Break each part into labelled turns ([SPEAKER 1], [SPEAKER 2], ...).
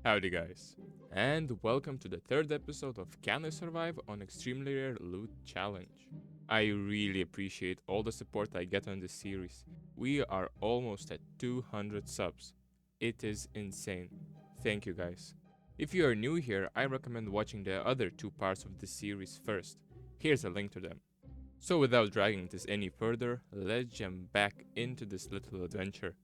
[SPEAKER 1] Howdy guys, and welcome to the third episode of Can I Survive on Extremely Rare Loot Challenge. I really appreciate all the support I get on this series. We are almost at 200 subs. It is insane. Thank you guys. If you are new here, I recommend watching the other two parts of this series first. Here's a link to them. So without dragging this any further, let's jump back into this little adventure.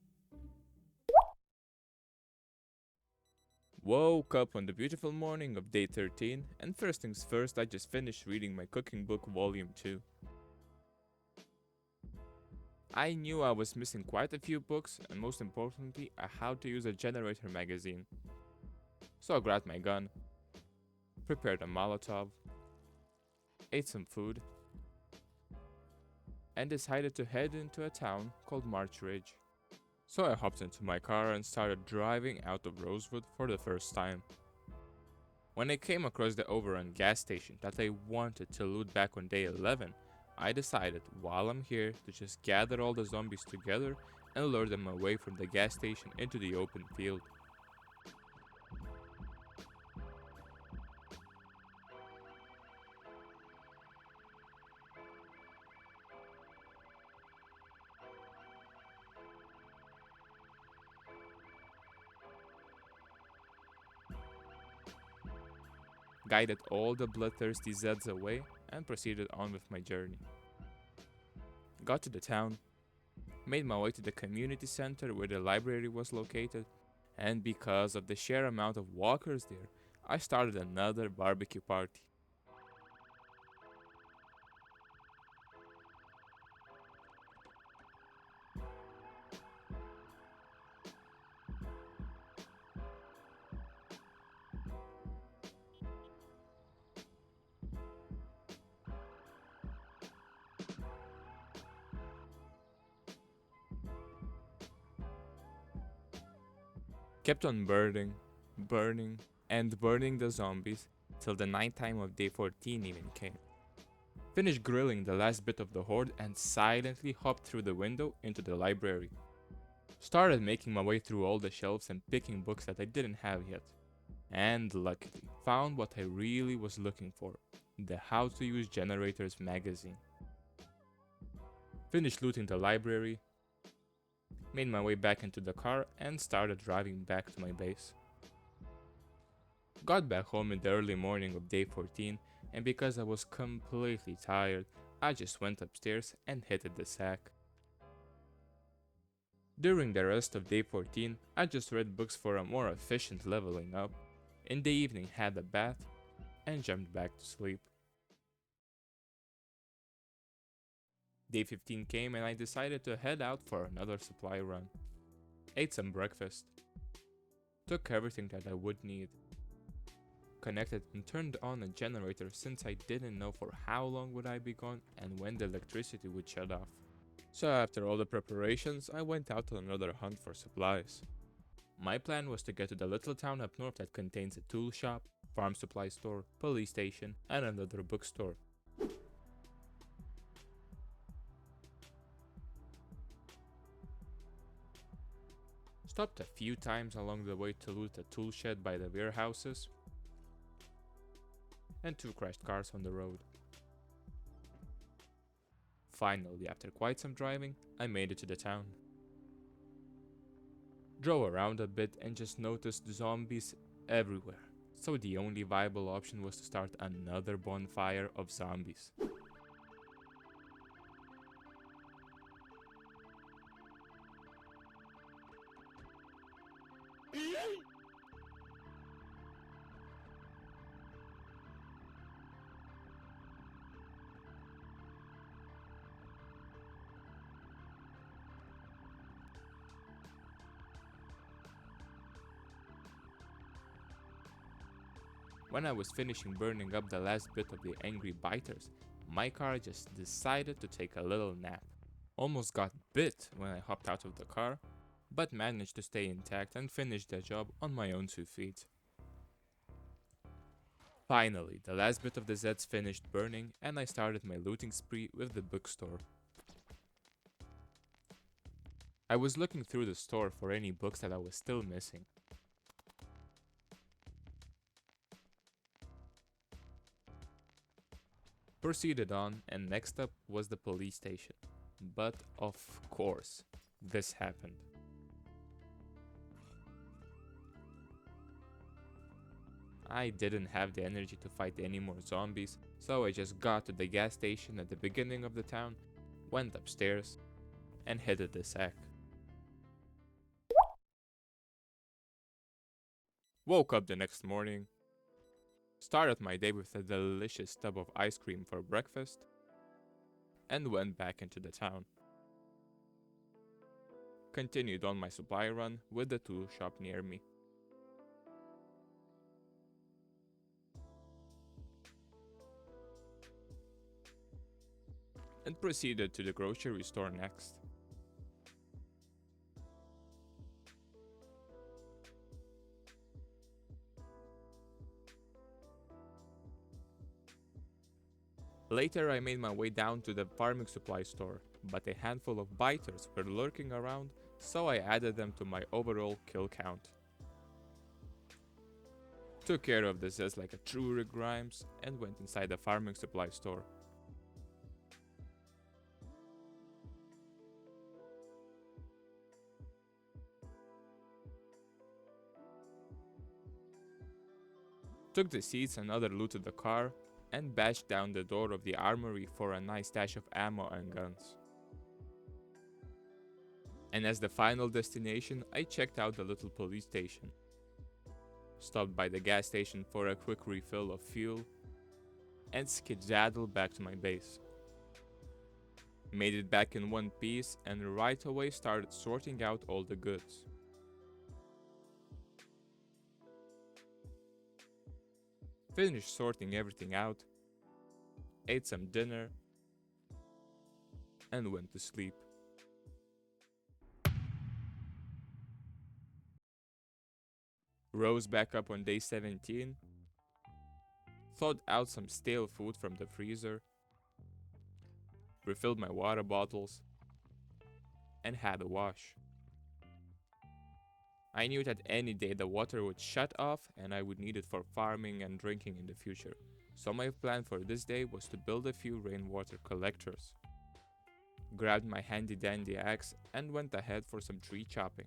[SPEAKER 1] Woke up on the beautiful morning of day 13, and first things first, I just finished reading my cooking book volume 2. I knew I was missing quite a few books, and most importantly, how to use a generator magazine. So I grabbed my gun, prepared a Molotov, ate some food, and decided to head into a town called March Ridge. So I hopped into my car and started driving out of Rosewood for the first time. When I came across the overrun gas station that I wanted to loot back on day 11, I decided while I'm here to just gather all the zombies together and lure them away from the gas station into the open field. Guided all the bloodthirsty Zeds away and proceeded on with my journey. Got to the town, made my way to the community center where the library was located, and because of the sheer amount of walkers there, I started another barbecue party. Kept on burning the zombies till the nighttime of day 14 even came. Finished grilling the last bit of the horde and silently hopped through the window into the library. Started making my way through all the shelves and picking books that I didn't have yet. And luckily, found what I really was looking for, the How to Use Generators magazine. Finished looting the library, made my way back into the car and started driving back to my base. Got back home in the early morning of day 14, and because I was completely tired, I just went upstairs and hit the sack. During the rest of day 14, I just read books for a more efficient leveling up. In the evening had a bath, and jumped back to sleep. Day 15 came and I decided to head out for another supply run. Ate some breakfast. Took everything that I would need. Connected and turned on a generator since I didn't know for how long would I be gone and when the electricity would shut off. So after all the preparations, I went out on another hunt for supplies. My plan was to get to the little town up north that contains a tool shop, farm supply store, police station, and another bookstore. Stopped a few times along the way to loot a tool shed by the warehouses, and 2 crashed cars on the road. Finally, after quite some driving, I made it to the town. Drove around a bit and just noticed zombies everywhere, so the only viable option was to start another bonfire of zombies. When I was finishing burning up the last bit of the angry biters, my car just decided to take a little nap. Almost got bit when I hopped out of the car, but managed to stay intact and finish the job on my own 2 feet. Finally, the last bit of the Zeds finished burning and I started my looting spree with the bookstore. I was looking through the store for any books that I was still missing. Proceeded on, and next up was the police station. But of course, this happened. I didn't have the energy to fight any more zombies, so I just got to the gas station at the beginning of the town, went upstairs, and hit the sack. Woke up the next morning, started my day with a delicious tub of ice cream for breakfast, and went back into the town. Continued on my supply run with the tool shop near me. And proceeded to the grocery store next. Later I made my way down to the farming supply store, but a handful of biters were lurking around, so I added them to my overall kill count. Took care of this as like a true Rick Grimes and went inside the farming supply store. Took the seats and other loot to the car, and bashed down the door of the armory for a nice stash of ammo and guns. And as the final destination, I checked out the little police station. Stopped by the gas station for a quick refill of fuel, and skedaddled back to my base. Made it back in one piece and right away started sorting out all the goods. Finished sorting everything out, ate some dinner, and went to sleep. Rose back up on day 17, thawed out some stale food from the freezer, refilled my water bottles, and had a wash. I knew that any day the water would shut off and I would need it for farming and drinking in the future, so my plan for this day was to build a few rainwater collectors. Grabbed my handy dandy axe and went ahead for some tree chopping.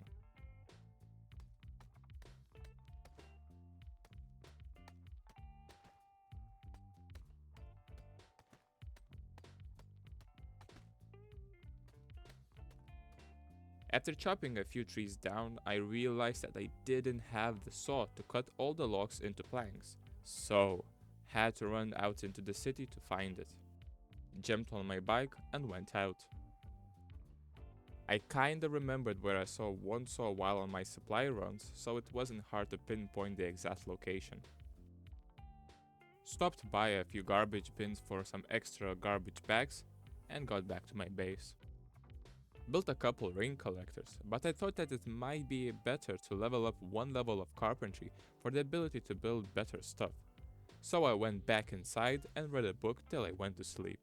[SPEAKER 1] After chopping a few trees down, I realized that I didn't have the saw to cut all the logs into planks, so had to run out into the city to find it. Jumped on my bike and went out. I kinda remembered where I saw one saw while on my supply runs, so it wasn't hard to pinpoint the exact location. Stopped by a few garbage bins for some extra garbage bags and got back to my base. Built a couple rain collectors, but I thought that it might be better to level up one level of carpentry for the ability to build better stuff. So I went back inside and read a book till I went to sleep.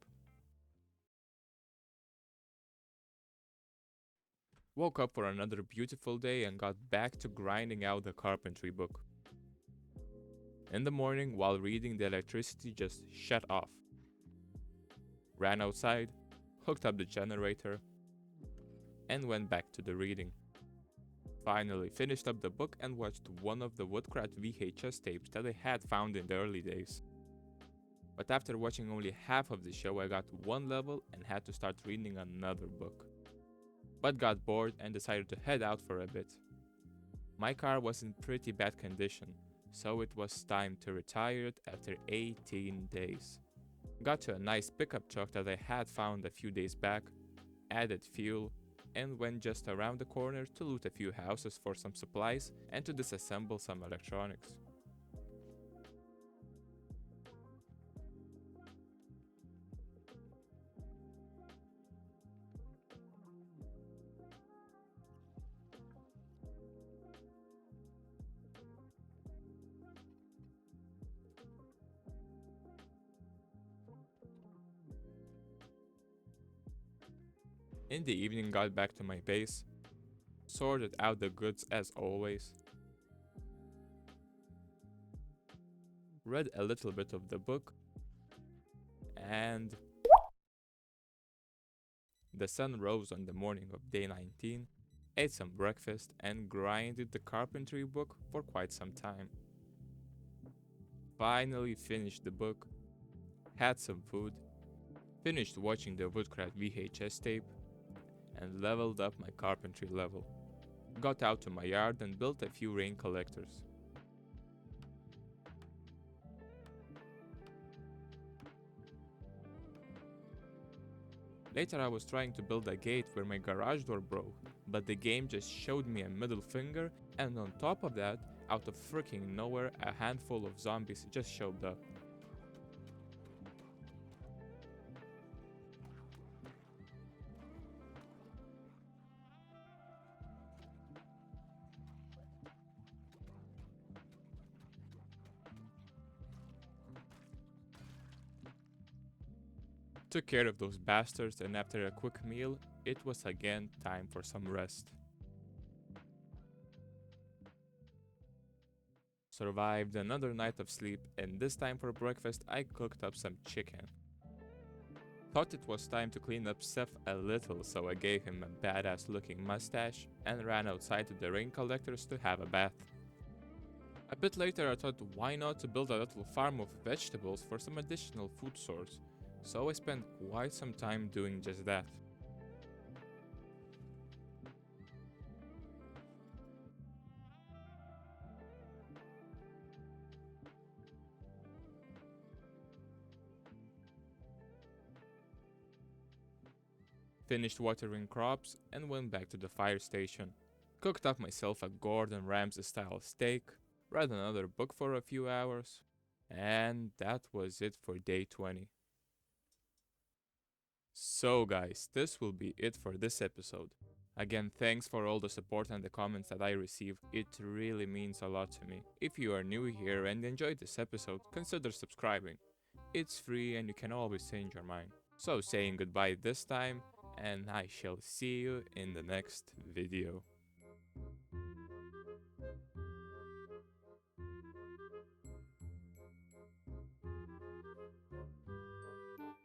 [SPEAKER 1] Woke up for another beautiful day and got back to grinding out the carpentry book. In the morning, while reading, the electricity just shut off. Ran outside, hooked up the generator, and went back to the reading. Finally finished up the book and watched one of the Woodcraft VHS tapes that I had found in the early days. But after watching only half of the show, I got one level and had to start reading another book. But got bored and decided to head out for a bit. My car was in pretty bad condition, so it was time to retire it after 18 days. Got to a nice pickup truck that I had found a few days back, added fuel, and went just around the corner to loot a few houses for some supplies and to disassemble some electronics. In the evening, got back to my base, sorted out the goods as always, read a little bit of the book, and the sun rose on the morning of day 19, ate some breakfast, and grinded the carpentry book for quite some time. Finally finished the book, had some food, finished watching the Woodcraft VHS tape, and leveled up my carpentry level. Got out to my yard and built a few rain collectors. Later I was trying to build a gate where my garage door broke, but the game just showed me a middle finger, and on top of that, out of freaking nowhere, a handful of zombies just showed up. Took care of those bastards, and after a quick meal, it was again time for some rest. Survived another night of sleep, and this time for breakfast I cooked up some chicken. Thought it was time to clean up Seth a little, so I gave him a badass looking mustache and ran outside to the rain collectors to have a bath. A bit later I thought why not to build a little farm of vegetables for some additional food source, so I spent quite some time doing just that. Finished watering crops and went back to the fire station. Cooked up myself a Gordon Ramsay style steak, read another book for a few hours, and that was it for day 20. So guys, this will be it for this episode. Again, thanks for all the support and the comments that I receive. It really means a lot to me. If you are new here and enjoyed this episode, consider subscribing. It's free and you can always change your mind. So saying goodbye this time, and I shall see you in the next video.